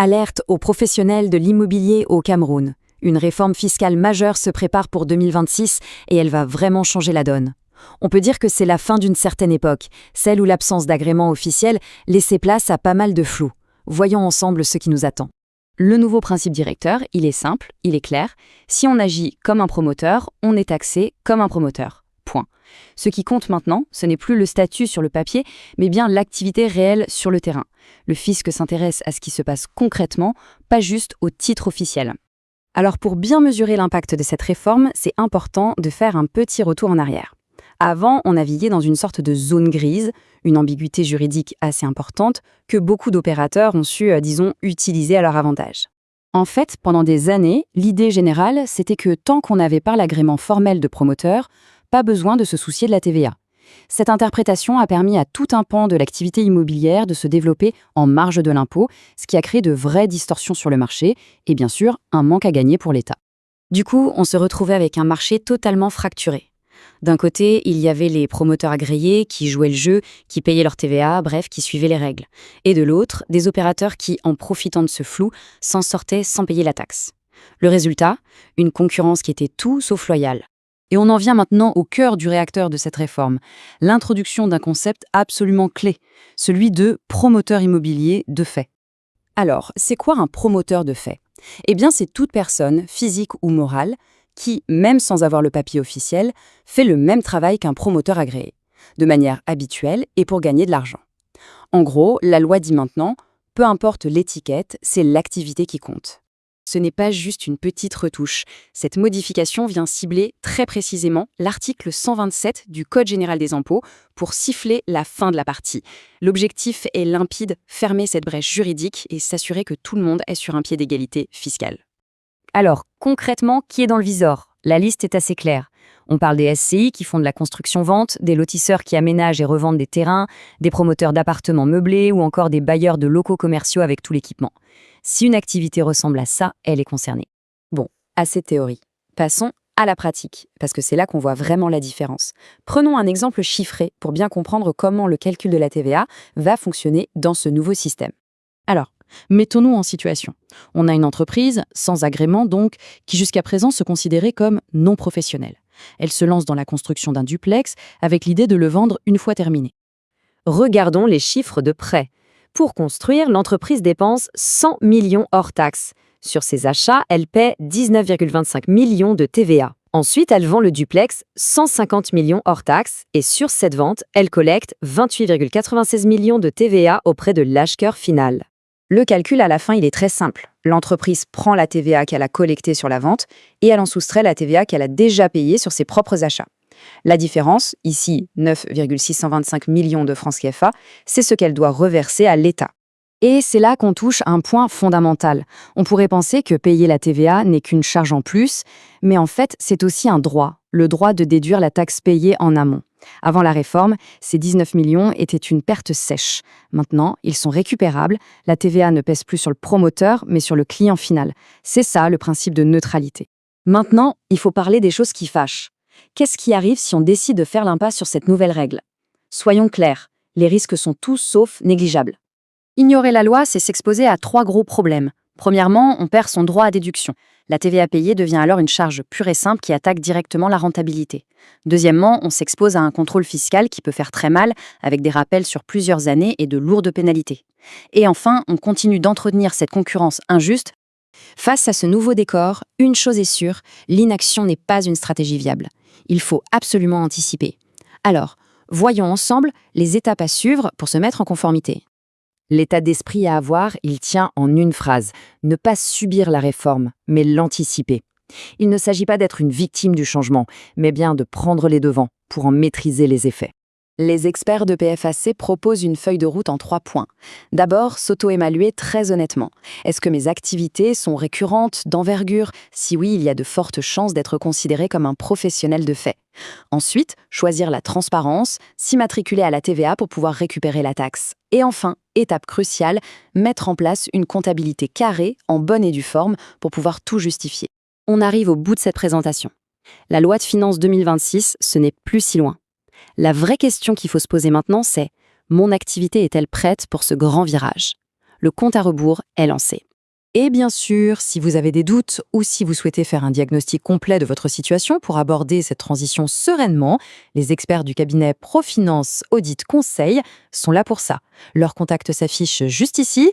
Alerte aux professionnels de l'immobilier au Cameroun. Une réforme fiscale majeure se prépare pour 2026 et elle va vraiment changer la donne. On peut dire que c'est la fin d'une certaine époque, celle où l'absence d'agrément officiel laissait place à pas mal de flou. Voyons ensemble ce qui nous attend. Le nouveau principe directeur, il est simple, il est clair. Si on agit comme un promoteur, on est taxé comme un promoteur. Point. Ce qui compte maintenant, ce n'est plus le statut sur le papier, mais bien l'activité réelle sur le terrain. Le fisc s'intéresse à ce qui se passe concrètement, pas juste au titre officiel. Alors pour bien mesurer l'impact de cette réforme, c'est important de faire un petit retour en arrière. Avant, on naviguait dans une sorte de zone grise, une ambiguïté juridique assez importante que beaucoup d'opérateurs ont su, utiliser à leur avantage. En fait, pendant des années, l'idée générale, c'était que tant qu'on n'avait pas l'agrément formel de promoteur, pas besoin de se soucier de la TVA. Cette interprétation a permis à tout un pan de l'activité immobilière de se développer en marge de l'impôt, ce qui a créé de vraies distorsions sur le marché et bien sûr un manque à gagner pour l'État. Du coup, on se retrouvait avec un marché totalement fracturé. D'un côté, il y avait les promoteurs agréés qui jouaient le jeu, qui payaient leur TVA, bref, qui suivaient les règles. Et de l'autre, des opérateurs qui, en profitant de ce flou, s'en sortaient sans payer la taxe. Le résultat, une concurrence qui était tout sauf loyale. Et on en vient maintenant au cœur du réacteur de cette réforme, l'introduction d'un concept absolument clé, celui de promoteur immobilier de fait. Alors, c'est quoi un promoteur de fait ? Eh bien, c'est toute personne, physique ou morale, qui, même sans avoir le papier officiel, fait le même travail qu'un promoteur agréé, de manière habituelle et pour gagner de l'argent. En gros, la loi dit maintenant, peu importe l'étiquette, c'est l'activité qui compte. Ce n'est pas juste une petite retouche. Cette modification vient cibler très précisément l'article 127 du Code général des impôts pour siffler la fin de la partie. L'objectif est limpide, fermer cette brèche juridique et s'assurer que tout le monde est sur un pied d'égalité fiscale. Alors, concrètement, qui est dans le visor ? La liste est assez claire. On parle des SCI qui font de la construction-vente, des lotisseurs qui aménagent et revendent des terrains, des promoteurs d'appartements meublés ou encore des bailleurs de locaux commerciaux avec tout l'équipement. Si une activité ressemble à ça, elle est concernée. Bon, assez de théorie. Passons à la pratique, parce que c'est là qu'on voit vraiment la différence. Prenons un exemple chiffré pour bien comprendre comment le calcul de la TVA va fonctionner dans ce nouveau système. Alors, mettons-nous en situation. On a une entreprise, sans agrément donc, qui jusqu'à présent se considérait comme non professionnelle. Elle se lance dans la construction d'un duplex avec l'idée de le vendre une fois terminé. Regardons les chiffres de près. Pour construire, l'entreprise dépense 100 millions hors taxes. Sur ses achats, elle paie 19,25 millions de TVA. Ensuite, elle vend le duplex 150 millions hors taxes et sur cette vente, elle collecte 28,96 millions de TVA auprès de l'acheteur final. Le calcul à la fin, il est très simple. L'entreprise prend la TVA qu'elle a collectée sur la vente et elle en soustrait la TVA qu'elle a déjà payée sur ses propres achats. La différence, ici 9,625 millions de francs CFA, c'est ce qu'elle doit reverser à l'État. Et c'est là qu'on touche un point fondamental. On pourrait penser que payer la TVA n'est qu'une charge en plus, mais en fait, c'est aussi un droit, le droit de déduire la taxe payée en amont. Avant la réforme, ces 19 millions étaient une perte sèche. Maintenant, ils sont récupérables. La TVA ne pèse plus sur le promoteur, mais sur le client final. C'est ça, le principe de neutralité. Maintenant, il faut parler des choses qui fâchent. Qu'est-ce qui arrive si on décide de faire l'impasse sur cette nouvelle règle ? Soyons clairs, les risques sont tous sauf négligeables. Ignorer la loi, c'est s'exposer à 3 gros problèmes. Premièrement, on perd son droit à déduction. La TVA payée devient alors une charge pure et simple qui attaque directement la rentabilité. Deuxièmement, on s'expose à un contrôle fiscal qui peut faire très mal, avec des rappels sur plusieurs années et de lourdes pénalités. Et enfin, on continue d'entretenir cette concurrence injuste. Face à ce nouveau décor, une chose est sûre, l'inaction n'est pas une stratégie viable. Il faut absolument anticiper. Alors, voyons ensemble les étapes à suivre pour se mettre en conformité. L'état d'esprit à avoir, il tient en une phrase. Ne pas subir la réforme, mais l'anticiper. Il ne s'agit pas d'être une victime du changement, mais bien de prendre les devants pour en maîtriser les effets. Les experts de PFAC proposent une feuille de route en 3 points. D'abord, s'auto-évaluer très honnêtement. Est-ce que mes activités sont récurrentes, d'envergure ? Si oui, il y a de fortes chances d'être considéré comme un professionnel de fait. Ensuite, choisir la transparence, s'immatriculer à la TVA pour pouvoir récupérer la taxe. Et enfin, étape cruciale, mettre en place une comptabilité carrée, en bonne et due forme, pour pouvoir tout justifier. On arrive au bout de cette présentation. La loi de finances 2026, ce n'est plus si loin. La vraie question qu'il faut se poser maintenant, c'est « Mon activité est-elle prête pour ce grand virage ?» Le compte à rebours est lancé. Et bien sûr, si vous avez des doutes ou si vous souhaitez faire un diagnostic complet de votre situation pour aborder cette transition sereinement, les experts du cabinet Profinance Audit Conseil sont là pour ça. Leur contact s'affiche juste ici